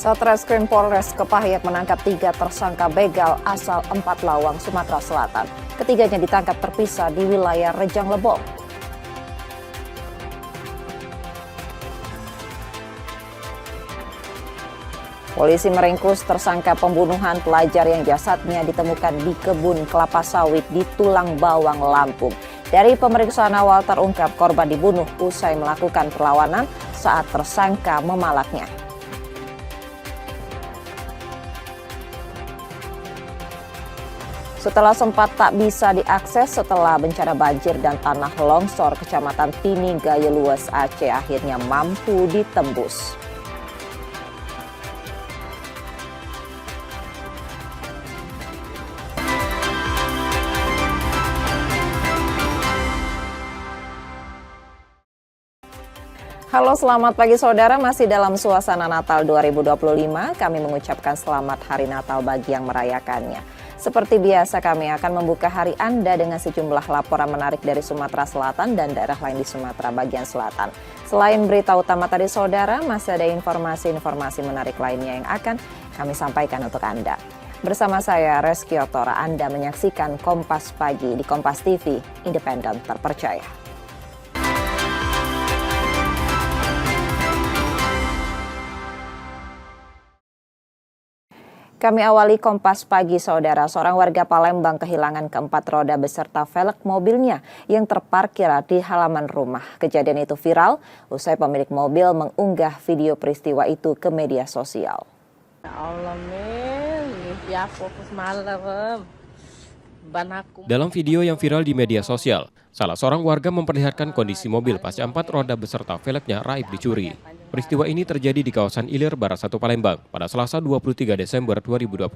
Satreskrim Polres Kepahyang menangkap 3 tersangka begal asal 4 Lawang, Sumatera Selatan. Ketiganya ditangkap terpisah di wilayah Rejang Lebong. Polisi meringkus tersangka pembunuhan pelajar yang jasadnya ditemukan di kebun kelapa sawit di Tulang Bawang, Lampung. Dari pemeriksaan awal terungkap korban dibunuh usai melakukan perlawanan saat tersangka memalaknya. Setelah sempat tak bisa diakses setelah bencana banjir dan tanah longsor Kecamatan Tini Gaya Luas Aceh akhirnya mampu ditembus. Halo, selamat pagi saudara. Masih dalam suasana Natal 2025, kami mengucapkan selamat Hari Natal bagi yang merayakannya. Seperti biasa, kami akan membuka hari Anda dengan sejumlah laporan menarik dari Sumatera Selatan dan daerah lain di Sumatera bagian selatan. Selain berita utama tadi saudara, masih ada informasi-informasi menarik lainnya yang akan kami sampaikan untuk Anda. Bersama saya, Reski Otora, Anda menyaksikan Kompas Pagi di Kompas TV, independen terpercaya. Kami awali Kompas Pagi, saudara. Seorang warga Palembang kehilangan keempat roda beserta velg mobilnya yang terparkir di halaman rumah. Kejadian itu viral usai pemilik mobil mengunggah video peristiwa itu ke media sosial. Ya Allah, men, ya fokus malam. Dalam video yang viral di media sosial, salah seorang warga memperlihatkan kondisi mobil pasca 4 roda beserta velgnya raib dicuri. Peristiwa ini terjadi di kawasan Ilir, Barat 1 Palembang pada Selasa 23 Desember 2025.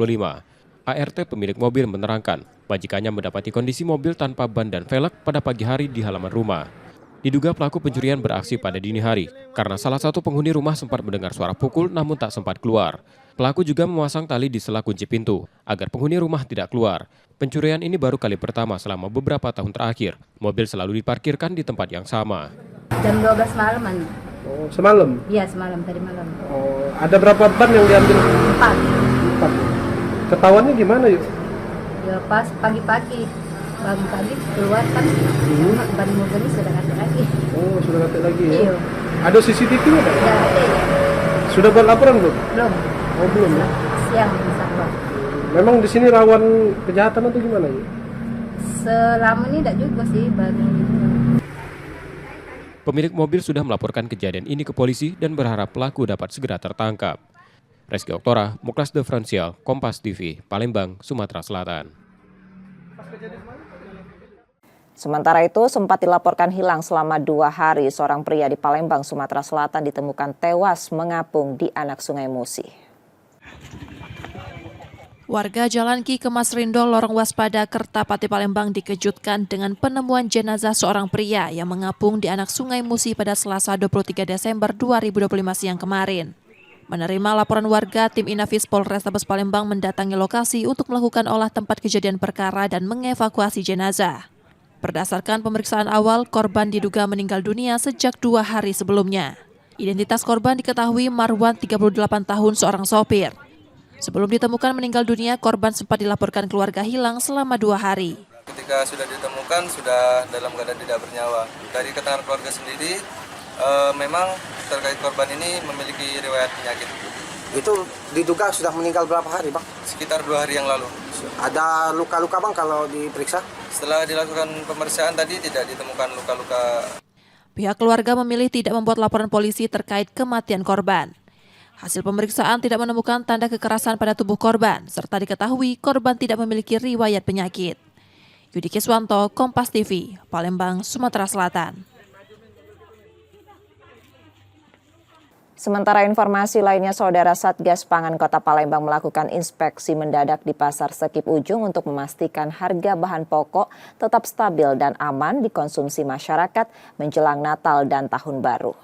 ART pemilik mobil menerangkan, majikannya mendapati kondisi mobil tanpa ban dan velg pada pagi hari di halaman rumah. Diduga pelaku pencurian beraksi pada dini hari, karena salah satu penghuni rumah sempat mendengar suara pukul namun tak sempat keluar. Pelaku juga memasang tali di sela kunci pintu, agar penghuni rumah tidak keluar. Pencurian ini baru kali pertama selama beberapa tahun terakhir. Mobil selalu diparkirkan di tempat yang sama. Jam 12 malaman. Oh, semalam? Iya, semalam, tadi malam. Oh, ada berapa ban yang diambil? 4. Ketahuannya gimana yuk? Ya pas pagi-pagi, pagi keluar kan, ban mobilnya sudah nggak ada lagi. Oh, sudah nggak ada lagi ya? Iya. Ada CCTV nggak? Ya, ada ya. Sudah buat laporan belum? Belum. Oh, belum ya? Siang bisa keluar. Memang di sini rawan kejahatan atau gimana ya? Selama ini tidak juga sih bagi. Pemilik mobil sudah melaporkan kejadian ini ke polisi dan berharap pelaku dapat segera tertangkap. Reski Oktora, Muklas Differential, Kompas TV, Palembang, Sumatera Selatan. Sementara itu, sempat dilaporkan hilang selama 2 hari, seorang pria di Palembang, Sumatera Selatan ditemukan tewas mengapung di anak Sungai Musi. Warga Jalan Ki Kemas Rindo, Lorong Waspada, Kertapati, Palembang dikejutkan dengan penemuan jenazah seorang pria yang mengapung di anak Sungai Musi pada Selasa 23 Desember 2025 siang kemarin. Menerima laporan warga, tim Inafis Polrestabes Palembang mendatangi lokasi untuk melakukan olah tempat kejadian perkara dan mengevakuasi jenazah. Berdasarkan pemeriksaan awal, korban diduga meninggal dunia sejak 2 hari sebelumnya. Identitas korban diketahui Marwan, 38 tahun, seorang sopir. Sebelum ditemukan meninggal dunia, korban sempat dilaporkan keluarga hilang selama 2 hari. Ketika sudah ditemukan, sudah dalam keadaan tidak bernyawa. Dari keterangan keluarga sendiri, memang terkait korban ini memiliki riwayat penyakit. Itu diduga sudah meninggal berapa hari, Bang? Sekitar 2 hari yang lalu. Ada luka-luka, Bang, kalau diperiksa? Setelah dilakukan pemeriksaan tadi tidak ditemukan luka-luka. Pihak keluarga memilih tidak membuat laporan polisi terkait kematian korban. Hasil pemeriksaan tidak menemukan tanda kekerasan pada tubuh korban, serta diketahui korban tidak memiliki riwayat penyakit. Yudi Kiswanto, Kompas TV, Palembang, Sumatera Selatan. Sementara informasi lainnya, saudara, Satgas Pangan Kota Palembang melakukan inspeksi mendadak di Pasar Sekip Ujung untuk memastikan harga bahan pokok tetap stabil dan aman dikonsumsi masyarakat menjelang Natal dan Tahun Baru.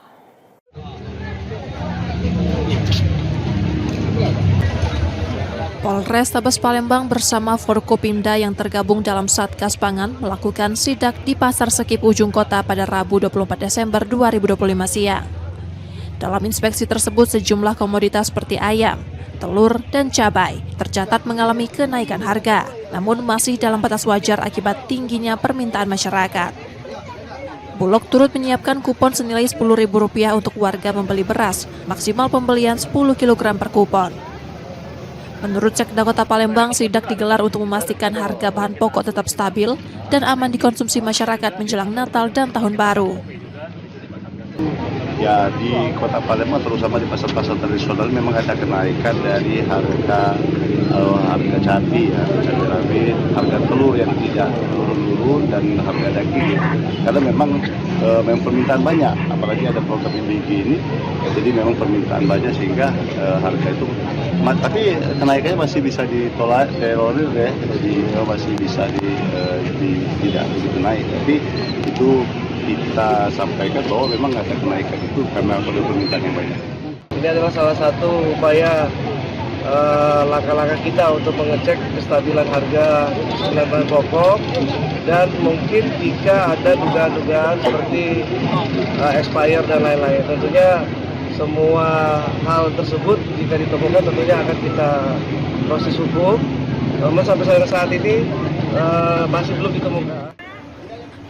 Polrestabes Palembang bersama Forkopimda yang tergabung dalam Satgas Pangan melakukan sidak di Pasar Sekip Ujung Kota pada Rabu 24 Desember 2025 siang. Dalam inspeksi tersebut, sejumlah komoditas seperti ayam, telur, dan cabai tercatat mengalami kenaikan harga, namun masih dalam batas wajar akibat tingginya permintaan masyarakat. Bulog turut menyiapkan kupon senilai Rp10.000 untuk warga membeli beras, maksimal pembelian 10 kg per kupon. Menurut Sekda Kota Palembang, sidak digelar untuk memastikan harga bahan pokok tetap stabil dan aman dikonsumsi masyarakat menjelang Natal dan Tahun Baru. Ya, di Kota Palembang terutama di pasar-pasar tradisional memang ada kenaikan dari harga cabai, cabai rawit, harga telur yang tidak turun dan harga daging. Karena memang permintaan banyak, apalagi ada program IBG ini, ya, jadi memang permintaan banyak sehingga harga itu. Tapi kenaikannya masih bisa ditolerir ya, jadi masih bisa tidak begitu naik. Tapi itu kita sampaikan bahwa memang ada kenaikan itu karena permintaan yang banyak. Ini adalah salah satu upaya langkah-langkah kita untuk mengecek kestabilan harga bahan pokok, dan mungkin jika ada dugaan-dugaan seperti expired dan lain-lain, tentunya semua hal tersebut jika ditemukan tentunya akan kita proses hukum. Namun sampai saat ini masih belum ditemukan.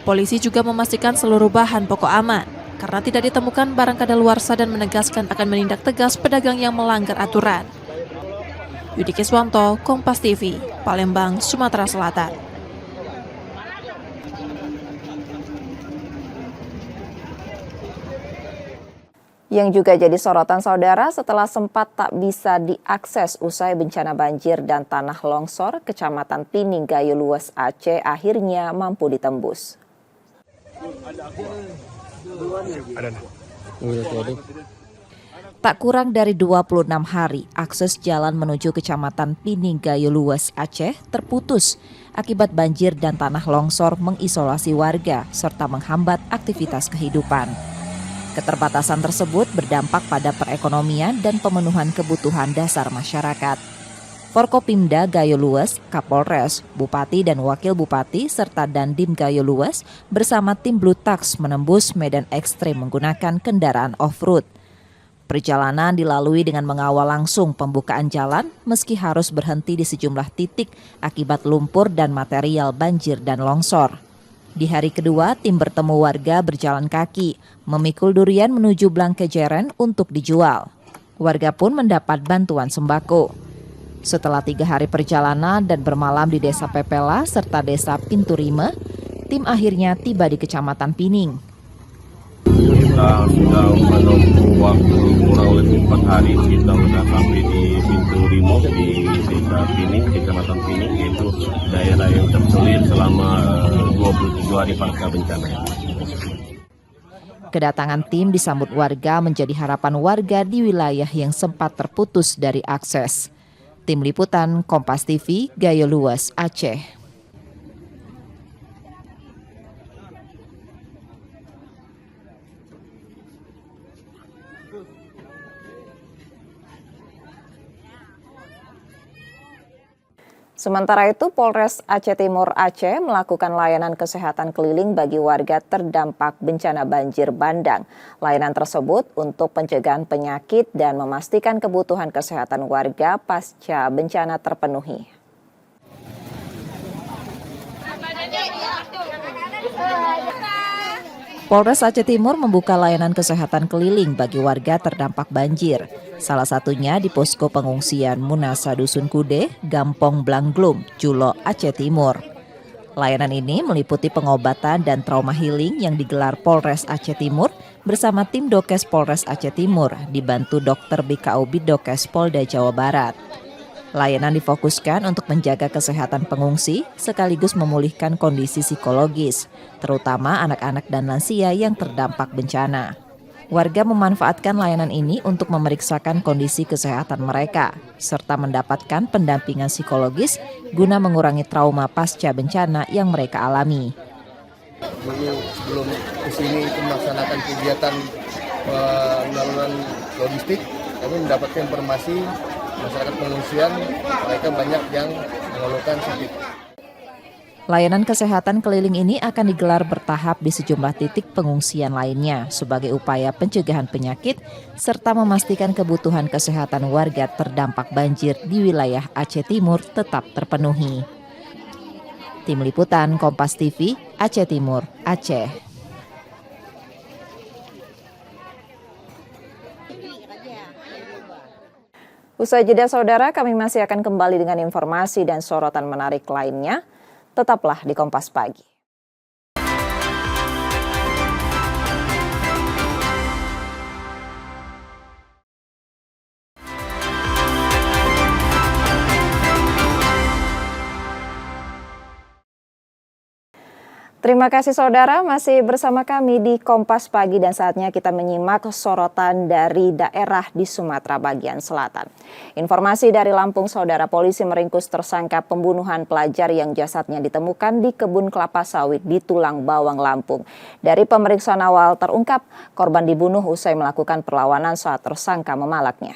Polisi juga memastikan seluruh bahan pokok aman karena tidak ditemukan barang kadaluarsa dan menegaskan akan menindak tegas pedagang yang melanggar aturan. Yudi Kiswanto, Kompas TV, Palembang, Sumatera Selatan. Yang juga jadi sorotan saudara setelah sempat tak bisa diakses usai bencana banjir dan tanah longsor, Kecamatan Pining Gayo Lues Aceh akhirnya mampu ditembus. Tak kurang dari 26 hari, akses jalan menuju Kecamatan Pining Gayo Lues Aceh terputus akibat banjir dan tanah longsor mengisolasi warga serta menghambat aktivitas kehidupan. Keterbatasan tersebut berdampak pada perekonomian dan pemenuhan kebutuhan dasar masyarakat. Forkopimda Gayo Lues, Kapolres, Bupati dan Wakil Bupati serta Dandim Gayo Lues bersama tim Blue Tax menembus medan ekstrem menggunakan kendaraan off-road. Perjalanan dilalui dengan mengawal langsung pembukaan jalan meski harus berhenti di sejumlah titik akibat lumpur dan material banjir dan longsor. Di hari kedua, tim bertemu warga berjalan kaki, memikul durian menuju Blangkejeren untuk dijual. Warga pun mendapat bantuan sembako. Setelah 3 hari perjalanan dan bermalam di Desa Pepela serta Desa Pinturime, tim akhirnya tiba di Kecamatan Pining. Kita sudah menempuh waktu kurang lebih 4 hari, kita sudah sampai di Pinturime di Desa Pining, Kecamatan Pining, yaitu daerah yang terselir selama 27 hari pasca bencana. Kedatangan tim disambut warga menjadi harapan warga di wilayah yang sempat terputus dari akses. Tim Liputan Kompas TV, Gayo Lues, Aceh. Sementara itu, Polres Aceh Timur Aceh melakukan layanan kesehatan keliling bagi warga terdampak bencana banjir bandang. Layanan tersebut untuk pencegahan penyakit dan memastikan kebutuhan kesehatan warga pasca bencana terpenuhi. Polres Aceh Timur membuka layanan kesehatan keliling bagi warga terdampak banjir. Salah satunya di posko pengungsian Munasa Dusun Kude, Gampong Blanglum, Julo, Aceh Timur. Layanan ini meliputi pengobatan dan trauma healing yang digelar Polres Aceh Timur bersama tim Dokes Polres Aceh Timur dibantu Dr. BKU Bidokes Polda Jawa Barat. Layanan difokuskan untuk menjaga kesehatan pengungsi sekaligus memulihkan kondisi psikologis, terutama anak-anak dan lansia yang terdampak bencana. Warga memanfaatkan layanan ini untuk memeriksakan kondisi kesehatan mereka, serta mendapatkan pendampingan psikologis guna mengurangi trauma pasca bencana yang mereka alami. Sebelum kesini itu melaksanakan kegiatan penyaluran logistik, kami mendapatkan informasi masyarakat pengungsian mereka banyak yang mengeluhkan sakit. Layanan kesehatan keliling ini akan digelar bertahap di sejumlah titik pengungsian lainnya sebagai upaya pencegahan penyakit serta memastikan kebutuhan kesehatan warga terdampak banjir di wilayah Aceh Timur tetap terpenuhi. Tim Liputan Kompas TV, Aceh Timur, Aceh. Usai jeda saudara, kami masih akan kembali dengan informasi dan sorotan menarik lainnya. Tetaplah di Kompas Pagi. Terima kasih saudara masih bersama kami di Kompas Pagi dan saatnya kita menyimak sorotan dari daerah di Sumatera bagian selatan. Informasi dari Lampung saudara, polisi meringkus tersangka pembunuhan pelajar yang jasadnya ditemukan di kebun kelapa sawit di Tulang Bawang, Lampung. Dari pemeriksaan awal terungkap korban dibunuh usai melakukan perlawanan saat tersangka memalaknya.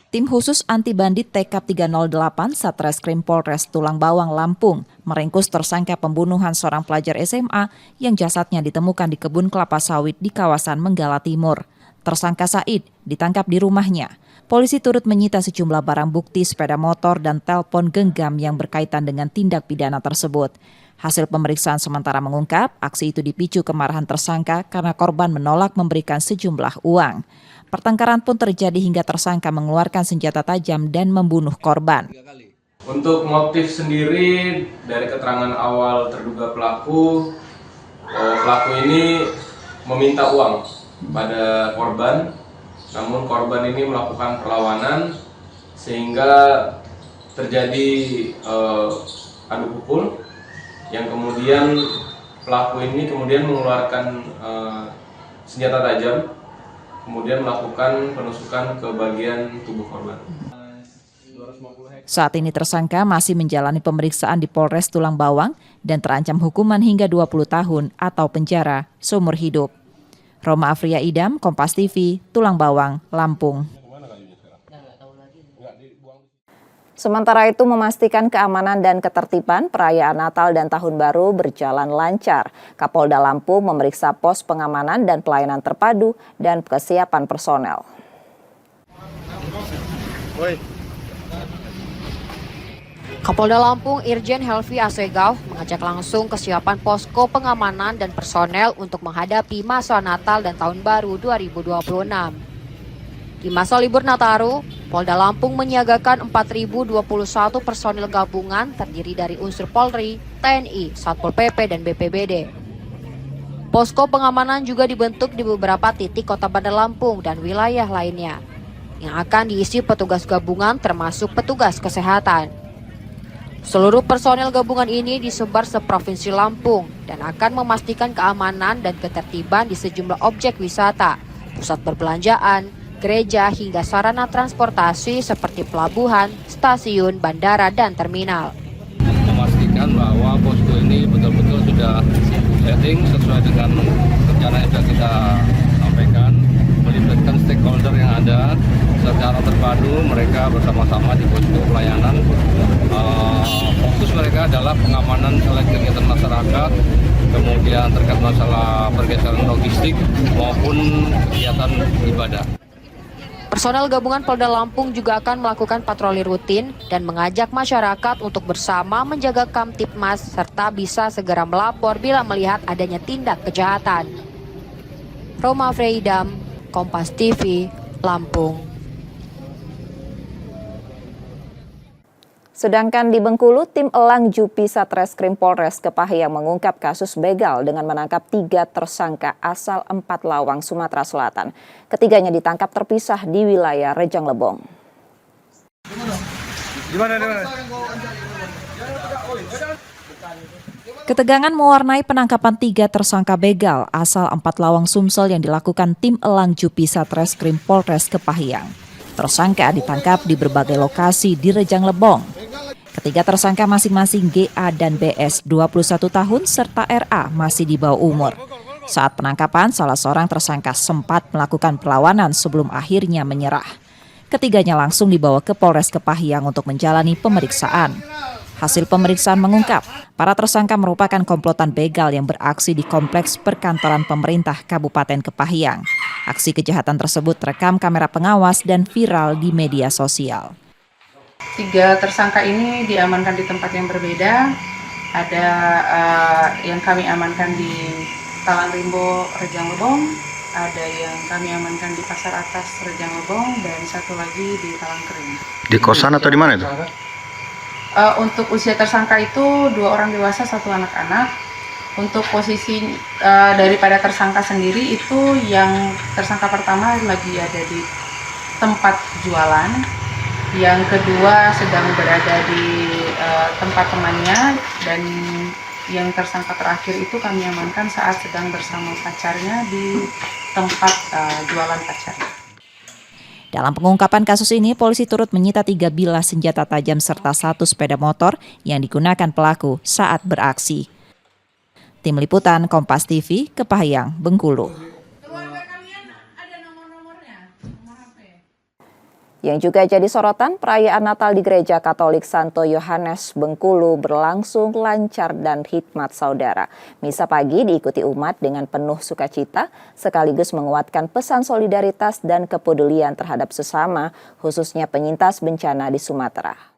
Tim khusus anti bandit TK 308 Satreskrim Polres Tulang Bawang, Lampung meringkus tersangka pembunuhan seorang pelajar SMA yang jasadnya ditemukan di kebun kelapa sawit di kawasan Menggala Timur. Tersangka Said ditangkap di rumahnya. Polisi turut menyita sejumlah barang bukti sepeda motor dan telepon genggam yang berkaitan dengan tindak pidana tersebut. Hasil pemeriksaan sementara mengungkap aksi itu dipicu kemarahan tersangka karena korban menolak memberikan sejumlah uang. Pertengkaran pun terjadi hingga tersangka mengeluarkan senjata tajam dan membunuh korban. Untuk motif sendiri dari keterangan awal terduga pelaku ini meminta uang pada korban, namun korban ini melakukan perlawanan sehingga terjadi adu pukul yang kemudian pelaku ini mengeluarkan senjata tajam, kemudian melakukan penusukan ke bagian tubuh korban. Saat ini tersangka masih menjalani pemeriksaan di Polres Tulang Bawang dan terancam hukuman hingga 20 tahun atau penjara seumur hidup. Roma Afria Idam, Kompas TV, Tulang Bawang, Lampung. Sementara itu memastikan keamanan dan ketertiban perayaan Natal dan Tahun Baru berjalan lancar. Kapolda Lampung memeriksa pos pengamanan dan pelayanan terpadu dan kesiapan personel. Kapolda Lampung Irjen Helvi Asegaf mengecek langsung kesiapan posko pengamanan dan personel untuk menghadapi masa Natal dan Tahun Baru 2026. Di masa libur Nataru, Polda Lampung menyiagakan 4.021 personil gabungan terdiri dari unsur Polri, TNI, Satpol PP, dan BPBD. Posko pengamanan juga dibentuk di beberapa titik Kota Bandar Lampung dan wilayah lainnya, yang akan diisi petugas gabungan termasuk petugas kesehatan. Seluruh personel gabungan ini disebar seprovinsi Lampung dan akan memastikan keamanan dan ketertiban di sejumlah objek wisata, pusat perbelanjaan, gereja hingga sarana transportasi seperti pelabuhan, stasiun, bandara, dan terminal. Memastikan bahwa posko ini betul-betul sudah setting sesuai dengan rencana yang sudah kita sampaikan, melibatkan stakeholder yang ada secara terpadu, mereka bersama-sama di posko pelayanan. Fokus mereka adalah pengamanan selain kegiatan masyarakat, kemudian terkait masalah pergeseran logistik maupun kegiatan ibadah. Personel gabungan Polda Lampung juga akan melakukan patroli rutin dan mengajak masyarakat untuk bersama menjaga Kamtipmas serta bisa segera melapor bila melihat adanya tindak kejahatan. Roma Freidam, Kompas TV, Lampung. Sedangkan di Bengkulu, tim Elang Jupi Satreskrim Polres Kepahyang mengungkap kasus begal dengan menangkap 3 tersangka asal 4 Lawang, Sumatera Selatan. Ketiganya ditangkap terpisah di wilayah Rejang Lebong. Ketegangan mewarnai penangkapan 3 tersangka begal asal 4 Lawang Sumsel yang dilakukan tim Elang Jupi Satreskrim Polres Kepahyang. Tersangka ditangkap di berbagai lokasi di Rejang Lebong. Ketiga tersangka masing-masing GA dan BS 21 tahun serta RA masih di bawah umur. Saat penangkapan, salah seorang tersangka sempat melakukan perlawanan sebelum akhirnya menyerah. ketiganya langsung dibawa ke Polres Kepahyang untuk menjalani pemeriksaan. Hasil pemeriksaan mengungkap, para tersangka merupakan komplotan begal yang beraksi di kompleks perkantoran pemerintah Kabupaten Kepahyang. Aksi kejahatan tersebut terekam kamera pengawas dan viral di media sosial. 3 tersangka ini diamankan di tempat yang berbeda. Ada yang kami amankan di Talang Rimbo, Rejang Lebong, ada yang kami amankan di Pasar Atas, Rejang Lebong, dan satu lagi di Talang Kering. Di kosan atau di mana itu? Untuk usia tersangka itu 2 orang dewasa, 1 anak-anak. Untuk posisi daripada tersangka sendiri itu yang tersangka pertama lagi ada di tempat jualan, yang kedua sedang berada di tempat temannya, dan yang tersangka terakhir itu kami amankan saat sedang bersama pacarnya di tempat jualan pacarnya. Dalam pengungkapan kasus ini, polisi turut menyita 3 bilah senjata tajam serta 1 sepeda motor yang digunakan pelaku saat beraksi. Tim Liputan Kompas TV, Kepahyang, Bengkulu. Yang juga jadi sorotan, perayaan Natal di Gereja Katolik Santo Yohanes Bengkulu berlangsung lancar dan hikmat saudara. Misa pagi diikuti umat dengan penuh sukacita, sekaligus menguatkan pesan solidaritas dan kepedulian terhadap sesama, khususnya penyintas bencana di Sumatera.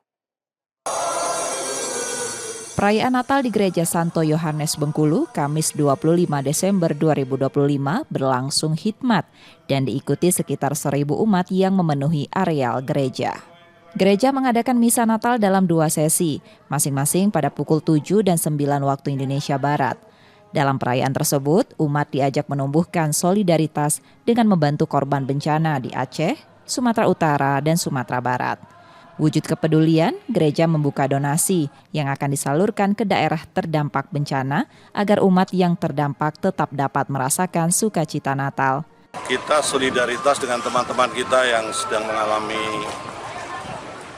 Perayaan Natal di Gereja Santo Yohanes Bengkulu, Kamis 25 Desember 2025 berlangsung hikmat dan diikuti sekitar 1.000 umat yang memenuhi areal gereja. Gereja mengadakan misa Natal dalam 2 sesi, masing-masing pada pukul 7 dan 9 waktu Indonesia Barat. Dalam perayaan tersebut, umat diajak menumbuhkan solidaritas dengan membantu korban bencana di Aceh, Sumatera Utara, dan Sumatera Barat. Wujud kepedulian, gereja membuka donasi yang akan disalurkan ke daerah terdampak bencana agar umat yang terdampak tetap dapat merasakan sukacita Natal. Kita solidaritas dengan teman-teman kita yang sedang mengalami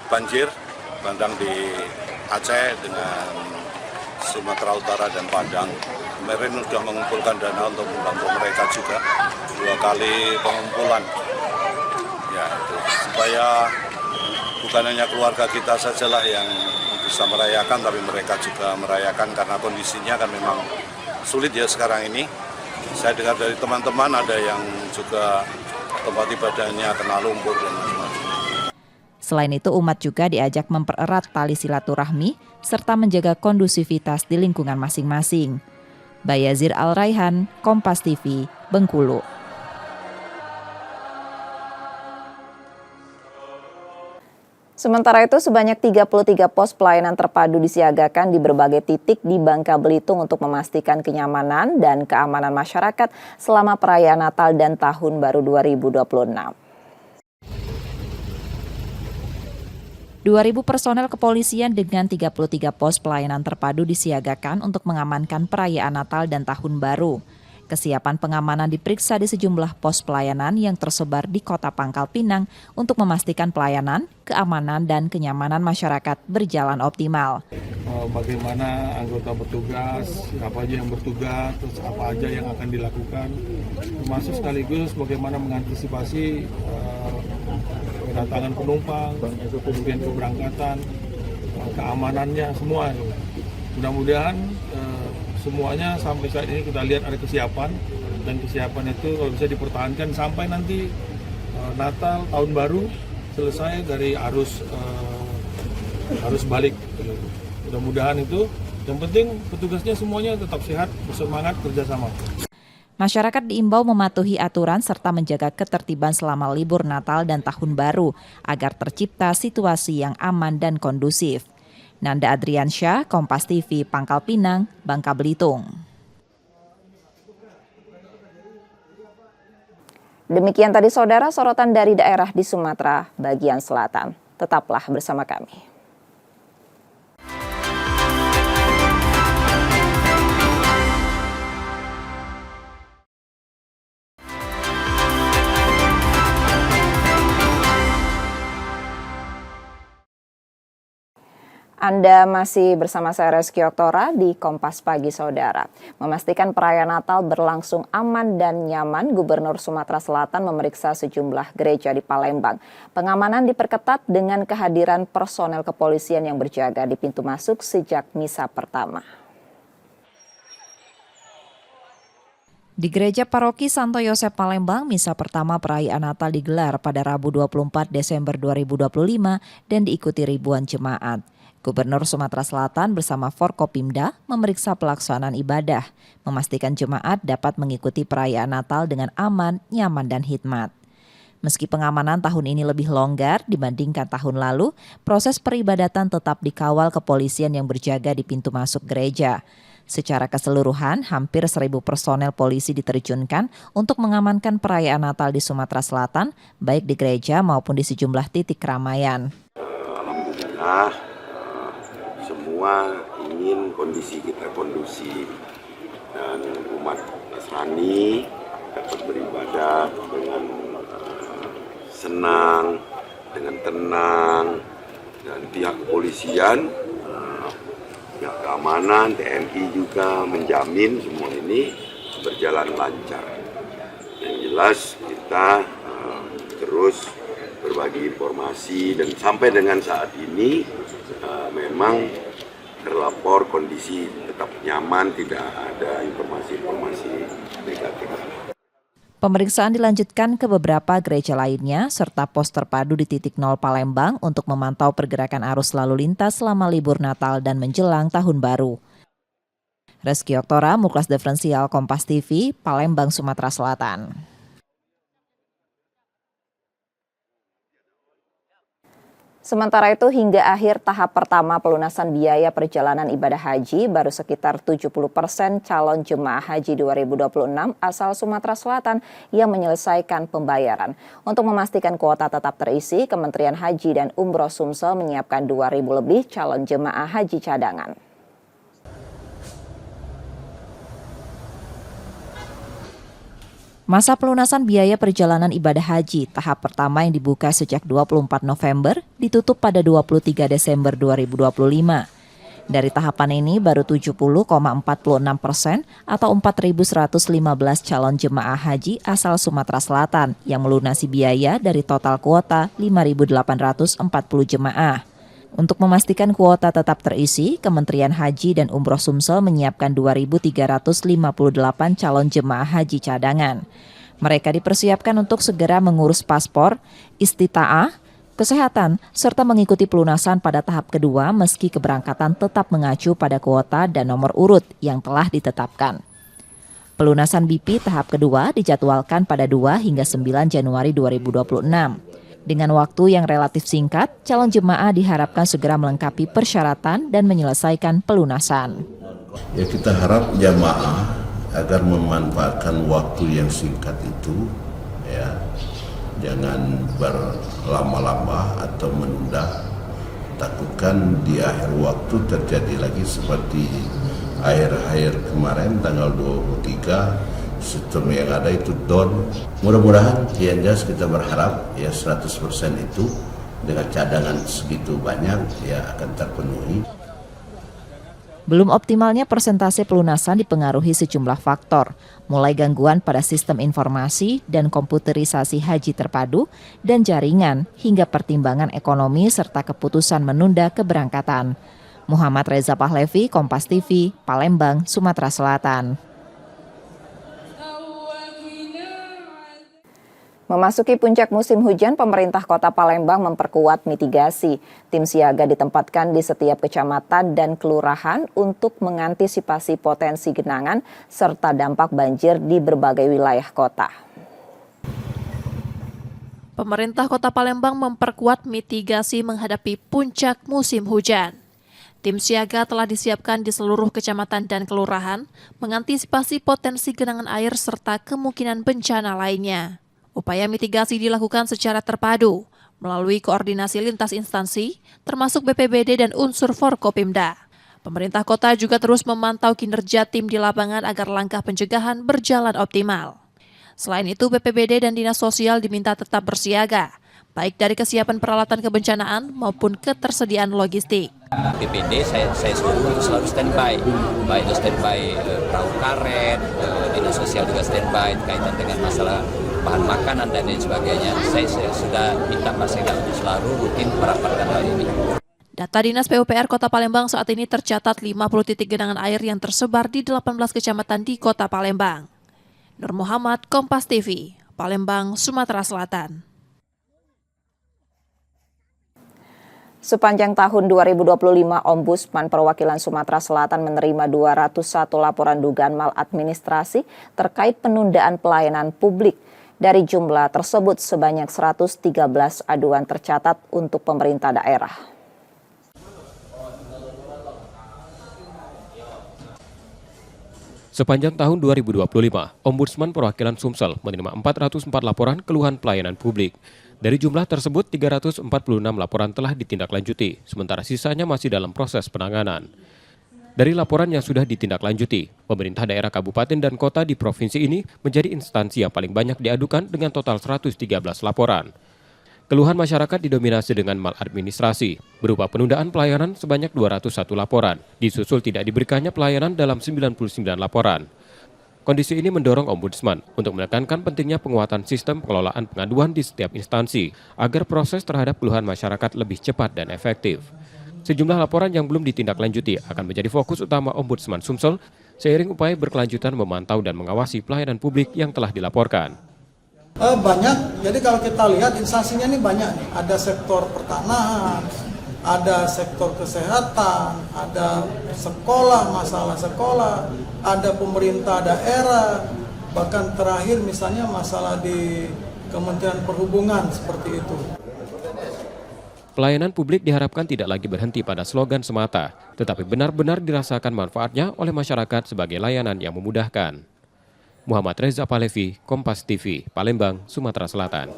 banjir bandang di Aceh dengan Sumatera Utara dan Padang. Kemarin sudah mengumpulkan dana untuk membantu mereka juga 2 kali pengumpulan. Ya, itu supaya bukan hanya keluarga kita sajalah yang bisa merayakan, tapi mereka juga merayakan karena kondisinya kan memang sulit ya sekarang ini. Saya dengar dari teman-teman ada yang juga tempat ibadahnya kena lumpur dan macam-macam. Selain itu, umat juga diajak mempererat tali silaturahmi serta menjaga kondusivitas di lingkungan masing-masing. Bayazir Al-Raihan, Kompas TV, Bengkulu. Sementara itu, sebanyak 33 pos pelayanan terpadu disiagakan di berbagai titik di Bangka Belitung untuk memastikan kenyamanan dan keamanan masyarakat selama perayaan Natal dan Tahun Baru 2026. 2.000 personel kepolisian dengan 33 pos pelayanan terpadu disiagakan untuk mengamankan perayaan Natal dan Tahun Baru. Kesiapan pengamanan diperiksa di sejumlah pos pelayanan yang tersebar di Kota Pangkal Pinang untuk memastikan pelayanan, keamanan, dan kenyamanan masyarakat berjalan optimal. Bagaimana anggota bertugas, siapa aja yang bertugas, terus apa aja yang akan dilakukan, termasuk sekaligus bagaimana mengantisipasi kedatangan penumpang, kemudian keberangkatan, keamanannya semua. Mudah-mudahan semuanya sampai saat ini kita lihat ada kesiapan, dan kesiapan itu kalau bisa dipertahankan sampai nanti Natal, Tahun Baru selesai dari arus balik. Mudah-mudahan itu, yang penting petugasnya semuanya tetap sehat, bersemangat, kerjasama. Masyarakat diimbau mematuhi aturan serta menjaga ketertiban selama libur Natal dan Tahun Baru agar tercipta situasi yang aman dan kondusif. Nanda Adriansyah, Kompas TV, Pangkal Pinang, Bangka Belitung. Demikian tadi saudara sorotan dari daerah di Sumatera bagian selatan. Tetaplah bersama kami. Anda masih bersama saya Reski Oktora di Kompas Pagi Saudara. Memastikan perayaan Natal berlangsung aman dan nyaman, Gubernur Sumatera Selatan memeriksa sejumlah gereja di Palembang. Pengamanan diperketat dengan kehadiran personel kepolisian yang berjaga di pintu masuk sejak misa pertama. Di Gereja Paroki Santo Yosef Palembang, misa pertama perayaan Natal digelar pada Rabu 24 Desember 2025 dan diikuti ribuan jemaat. Gubernur Sumatera Selatan bersama Forkopimda memeriksa pelaksanaan ibadah, memastikan jemaat dapat mengikuti perayaan Natal dengan aman, nyaman, dan hikmat. Meski pengamanan tahun ini lebih longgar dibandingkan tahun lalu, proses peribadatan tetap dikawal kepolisian yang berjaga di pintu masuk gereja. Secara keseluruhan, hampir 1.000 personel polisi diterjunkan untuk mengamankan perayaan Natal di Sumatera Selatan, baik di gereja maupun di sejumlah titik keramaian. Alhamdulillah, semua ingin kondisi kita kondusif dan umat Nasrani dapat beribadah dengan senang, dengan tenang, dan pihak kepolisian, pihak keamanan, TNI juga menjamin semua ini berjalan lancar. Yang jelas kita terus berbagi informasi dan sampai dengan saat ini memang terlapor kondisi tetap nyaman, tidak ada informasi-informasi negatif. Pemeriksaan dilanjutkan ke beberapa gereja lainnya serta pos terpadu di titik 0 Palembang untuk memantau pergerakan arus lalu lintas selama libur Natal dan menjelang Tahun Baru. Reski Oktora, Muklas Diferensial Kompas TV, Palembang, Sumatera Selatan. Sementara itu, hingga akhir tahap pertama pelunasan biaya perjalanan ibadah haji, baru sekitar 70% calon jemaah haji 2026 asal Sumatera Selatan yang menyelesaikan pembayaran. Untuk memastikan kuota tetap terisi, Kementerian Haji dan Umroh Sumsel menyiapkan 2.000 lebih calon jemaah haji cadangan. Masa pelunasan biaya perjalanan ibadah haji tahap pertama yang dibuka sejak 24 November ditutup pada 23 Desember 2025. Dari tahapan ini baru 70,46% atau 4.115 calon jemaah haji asal Sumatera Selatan yang melunasi biaya dari total kuota 5.840 jemaah. Untuk memastikan kuota tetap terisi, Kementerian Haji dan Umroh Sumsel menyiapkan 2.358 calon jemaah haji cadangan. Mereka dipersiapkan untuk segera mengurus paspor, istita'ah, kesehatan, serta mengikuti pelunasan pada tahap kedua meski keberangkatan tetap mengacu pada kuota dan nomor urut yang telah ditetapkan. Pelunasan BP tahap kedua dijadwalkan pada 2 hingga 9 Januari 2026. Dengan waktu yang relatif singkat, calon jemaah diharapkan segera melengkapi persyaratan dan menyelesaikan pelunasan. Ya, kita harap jemaah agar memanfaatkan waktu yang singkat itu, ya, jangan berlama-lama atau menunda. Takutkan di akhir waktu terjadi lagi seperti akhir-akhir kemarin tanggal 23. Sistem yang ada itu down. Mudah-mudahan yang jelas kita berharap ya 100% itu dengan cadangan segitu banyak ya akan terpenuhi. Belum optimalnya persentase pelunasan dipengaruhi sejumlah faktor, mulai gangguan pada sistem informasi dan komputerisasi haji terpadu dan jaringan hingga pertimbangan ekonomi serta keputusan menunda keberangkatan. Muhammad Reza Pahlevi, Kompas TV, Palembang, Sumatera Selatan. Memasuki puncak musim hujan, pemerintah Kota Palembang memperkuat mitigasi. Tim siaga ditempatkan di setiap kecamatan dan kelurahan untuk mengantisipasi potensi genangan serta dampak banjir di berbagai wilayah kota. Pemerintah Kota Palembang memperkuat mitigasi menghadapi puncak musim hujan. Tim siaga telah disiapkan di seluruh kecamatan dan kelurahan mengantisipasi potensi genangan air serta kemungkinan bencana lainnya. Upaya mitigasi dilakukan secara terpadu melalui koordinasi lintas instansi, termasuk BPBD dan unsur Forkopimda. Pemerintah kota juga terus memantau kinerja tim di lapangan agar langkah pencegahan berjalan optimal. Selain itu, BPBD dan Dinas Sosial diminta tetap bersiaga, baik dari kesiapan peralatan kebencanaan maupun ketersediaan logistik. BPD saya suruh untuk selalu standby, baik itu standby perahu karet, dinas sosial juga standby kaitan dengan masalah bahan makanan dan lain sebagainya. Saya sudah minta Mas Enda untuk selalu rutin merapatkan hal ini. Data Dinas PUPR Kota Palembang saat ini tercatat 50 titik genangan air yang tersebar di 18 kecamatan di Kota Palembang. Nur Muhammad, Kompas TV, Palembang, Sumatera Selatan. Sepanjang tahun 2025, Ombudsman Perwakilan Sumatera Selatan menerima 201 laporan dugaan maladministrasi terkait penundaan pelayanan publik. Dari jumlah tersebut, sebanyak 113 aduan tercatat untuk pemerintah daerah. Sepanjang tahun 2025, Ombudsman Perwakilan Sumsel menerima 404 laporan keluhan pelayanan publik. Dari jumlah tersebut, 346 laporan telah ditindaklanjuti, sementara sisanya masih dalam proses penanganan. Dari laporan yang sudah ditindaklanjuti, pemerintah daerah kabupaten dan kota di provinsi ini menjadi instansi yang paling banyak diadukan dengan total 113 laporan. Keluhan masyarakat didominasi dengan maladministrasi, berupa penundaan pelayanan sebanyak 201 laporan, disusul tidak diberikannya pelayanan dalam 99 laporan. Kondisi ini mendorong Ombudsman untuk menekankan pentingnya penguatan sistem pengelolaan pengaduan di setiap instansi agar proses terhadap keluhan masyarakat lebih cepat dan efektif. Sejumlah laporan yang belum ditindaklanjuti akan menjadi fokus utama Ombudsman Sumsel seiring upaya berkelanjutan memantau dan mengawasi pelayanan publik yang telah dilaporkan. Banyak, jadi kalau kita lihat instansinya ini banyak nih. Ada sektor pertanahan, ada sektor kesehatan, ada sekolah, masalah sekolah, ada pemerintah daerah, bahkan terakhir misalnya masalah di Kementerian Perhubungan seperti itu. Pelayanan publik diharapkan tidak lagi berhenti pada slogan semata, tetapi benar-benar dirasakan manfaatnya oleh masyarakat sebagai layanan yang memudahkan. Muhammad Reza Palevi, Kompas TV, Palembang, Sumatera Selatan.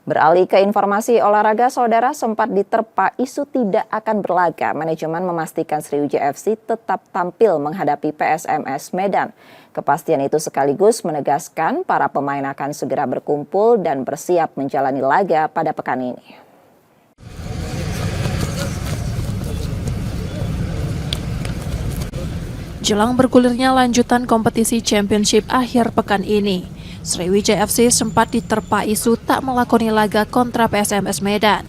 Beralih ke informasi olahraga, saudara, sempat diterpa isu tidak akan berlaga. Manajemen memastikan Sriwijaya FC tetap tampil menghadapi PSMS Medan. Kepastian itu sekaligus menegaskan para pemain akan segera berkumpul dan bersiap menjalani laga pada pekan ini. Jelang bergulirnya lanjutan kompetisi Championship akhir pekan ini, Sriwijaya FC sempat diterpa isu tak melakoni laga kontra PSMS Medan.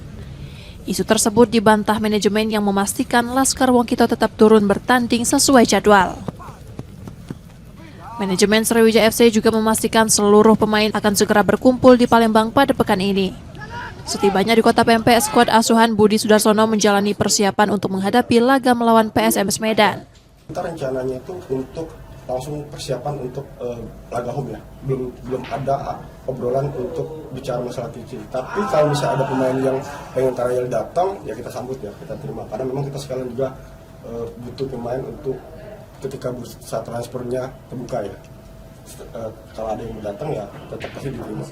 Isu tersebut dibantah manajemen yang memastikan Laskar Wongkito tetap turun bertanding sesuai jadwal. Manajemen Sriwijaya FC juga memastikan seluruh pemain akan segera berkumpul di Palembang pada pekan ini. Setibanya di kota Pempek, skuad asuhan Budi Sudarsono menjalani persiapan untuk menghadapi laga melawan PSMS Medan. Kita rencananya itu untuk langsung persiapan untuk laga home ya. Belum ada obrolan untuk bicara masalah tici. Tapi kalau misalnya ada pemain yang pengen trial datang, ya kita sambut ya, kita terima. Karena memang kita sekalian juga butuh pemain untuk ketika bursa transfernya terbuka ya. Kalau ada yang mau datang ya tetap pasti diterima.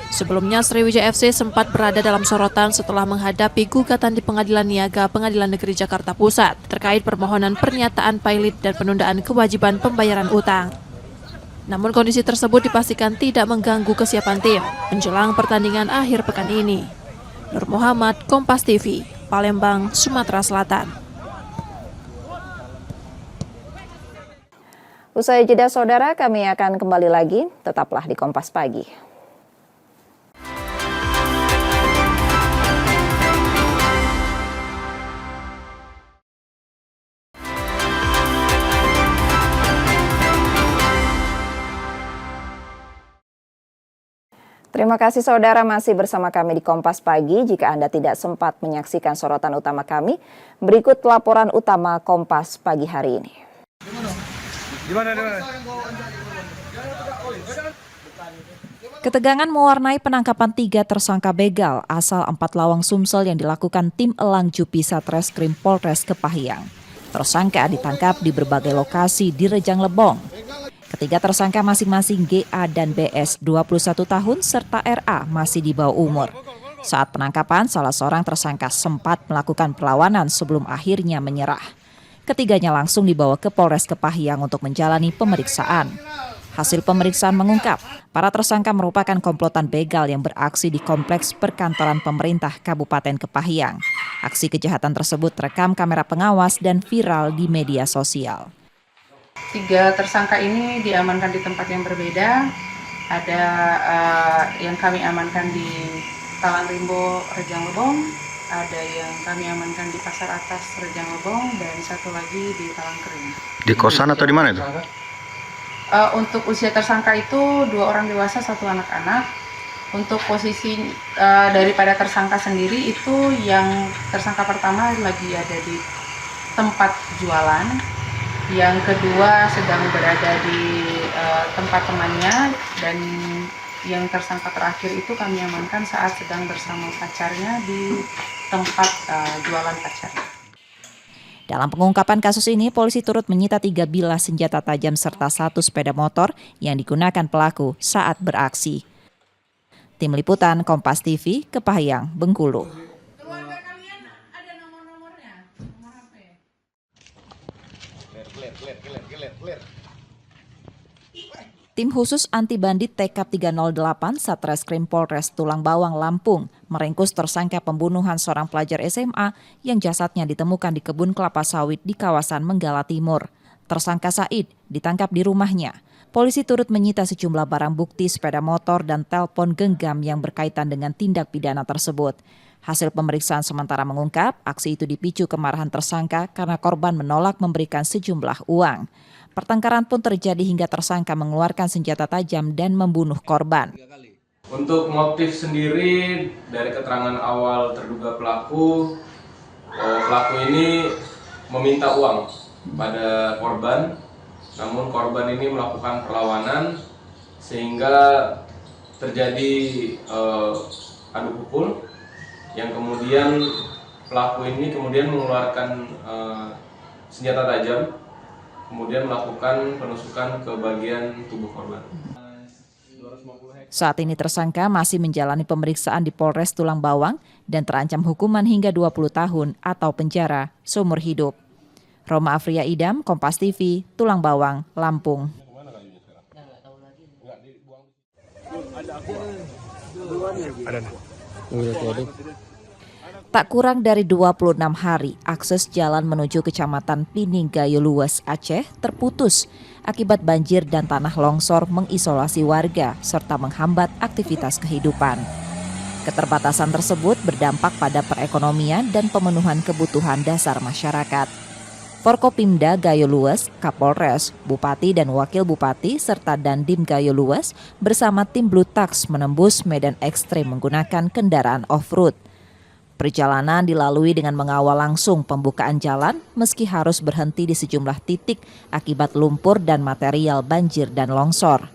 Sebelumnya Sriwijaya FC sempat berada dalam sorotan setelah menghadapi gugatan di Pengadilan Niaga Pengadilan Negeri Jakarta Pusat terkait permohonan pernyataan pilot dan penundaan kewajiban pembayaran utang. Namun kondisi tersebut dipastikan tidak mengganggu kesiapan tim menjelang pertandingan akhir pekan ini. Nur Muhammad, Kompas TV, Palembang, Sumatera Selatan. Usai jeda, saudara, kami akan kembali lagi. Tetaplah di Kompas Pagi. Terima kasih saudara masih bersama kami di Kompas Pagi. Jika Anda tidak sempat menyaksikan sorotan utama kami, berikut laporan utama Kompas Pagi hari ini. Ketegangan mewarnai penangkapan 3 tersangka begal asal 4 Lawang Sumsel yang dilakukan tim Elang Jupi Satreskrim Polres Kepahyang. Tersangka ditangkap di berbagai lokasi di Rejang Lebong. Ketiga tersangka masing-masing GA dan BS 21 tahun serta RA masih di bawah umur. Saat penangkapan, salah seorang tersangka sempat melakukan perlawanan sebelum akhirnya menyerah. Ketiganya langsung dibawa ke Polres Kepahyang untuk menjalani pemeriksaan. Hasil pemeriksaan mengungkap, para tersangka merupakan komplotan begal yang beraksi di kompleks perkantoran pemerintah Kabupaten Kepahyang. Aksi kejahatan tersebut terekam kamera pengawas dan viral di media sosial. 3 tersangka ini diamankan di tempat yang berbeda. Ada yang kami amankan di Talang Rimbo, Rejang Lebong, ada yang kami amankan di Pasar Atas, Rejang Lebong, dan satu lagi di Talang Kering. Di kosan atau di mana itu? Untuk usia tersangka itu 2 orang dewasa, 1 anak-anak. Untuk posisi daripada tersangka sendiri itu yang tersangka pertama lagi ada di tempat jualan, yang kedua sedang berada di tempat temannya, dan yang tersangka terakhir itu kami amankan saat sedang bersama pacarnya di tempat jualan pacarnya. Dalam pengungkapan kasus ini, polisi turut menyita 3 bilah senjata tajam serta 1 sepeda motor yang digunakan pelaku saat beraksi. Tim Liputan Kompas TV, Kepahyang, Bengkulu. Tim khusus anti bandit TK 308 Satreskrim Polres Tulang Bawang, Lampung meringkus tersangka pembunuhan seorang pelajar SMA yang jasadnya ditemukan di kebun kelapa sawit di kawasan Menggala Timur. Tersangka Said ditangkap di rumahnya. Polisi turut menyita sejumlah barang bukti sepeda motor dan telepon genggam yang berkaitan dengan tindak pidana tersebut. Hasil pemeriksaan sementara mengungkap aksi itu dipicu kemarahan tersangka karena korban menolak memberikan sejumlah uang. Pertengkaran pun terjadi hingga tersangka mengeluarkan senjata tajam dan membunuh korban. Untuk motif sendiri, dari keterangan awal terduga pelaku ini meminta uang pada korban, namun korban ini melakukan perlawanan sehingga terjadi adu pukul, yang kemudian pelaku ini kemudian mengeluarkan senjata tajam, kemudian melakukan penusukan ke bagian tubuh korban. Saat ini tersangka masih menjalani pemeriksaan di Polres Tulang Bawang dan terancam hukuman hingga 20 tahun atau penjara seumur hidup. Roma Afria Idam, Kompas TV, Tulang Bawang, Lampung. Tak kurang dari 26 hari, akses jalan menuju Kecamatan Pining Gayo Lues, Aceh terputus akibat banjir dan tanah longsor mengisolasi warga serta menghambat aktivitas kehidupan. Keterbatasan tersebut berdampak pada perekonomian dan pemenuhan kebutuhan dasar masyarakat. Forkopimda Gayo Lues, Kapolres, Bupati dan Wakil Bupati serta Dandim Gayo Lues bersama tim Blue Tax menembus medan ekstrem menggunakan kendaraan off-road. Perjalanan dilalui dengan mengawal langsung pembukaan jalan meski harus berhenti di sejumlah titik akibat lumpur dan material banjir dan longsor.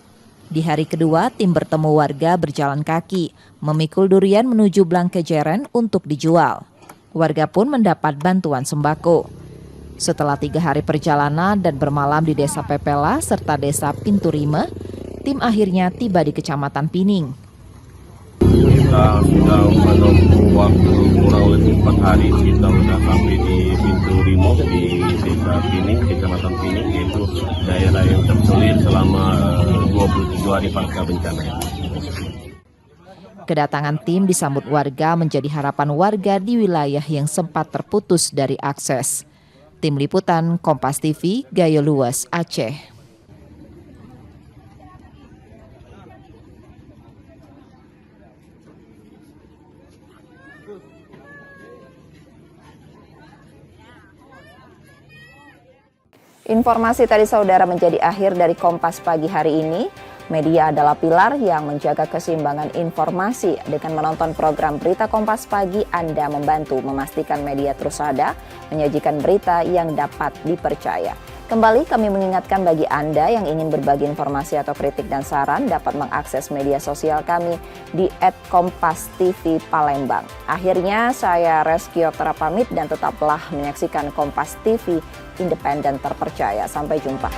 Di hari kedua, tim bertemu warga berjalan kaki, memikul durian menuju Blangkejeren untuk dijual. Warga pun mendapat bantuan sembako. Setelah 3 hari perjalanan dan bermalam di Desa Pepela serta Desa Pinturime, tim akhirnya tiba di Kecamatan Pining. Kita sudah menempuh waktu kurang lebih 4 hari, kita sudah sampai di Pinturime di Desa Pining, Kecamatan Pining, yaitu daerah yang tersulit selama 27 hari pasca bencana. Kedatangan tim disambut warga menjadi harapan warga di wilayah yang sempat terputus dari akses. Tim Liputan Kompas TV, Gayo Lues, Aceh. Informasi tadi saudara menjadi akhir dari Kompas pagi hari ini. Media adalah pilar yang menjaga keseimbangan informasi. Dengan menonton program Berita Kompas Pagi, Anda membantu memastikan media terus ada, menyajikan berita yang dapat dipercaya. Kembali kami mengingatkan bagi Anda yang ingin berbagi informasi atau kritik dan saran dapat mengakses media sosial kami di @kompas_tv_palembang. Akhirnya saya Reski Oktara pamit dan tetaplah menyaksikan Kompas TV independen terpercaya. Sampai jumpa.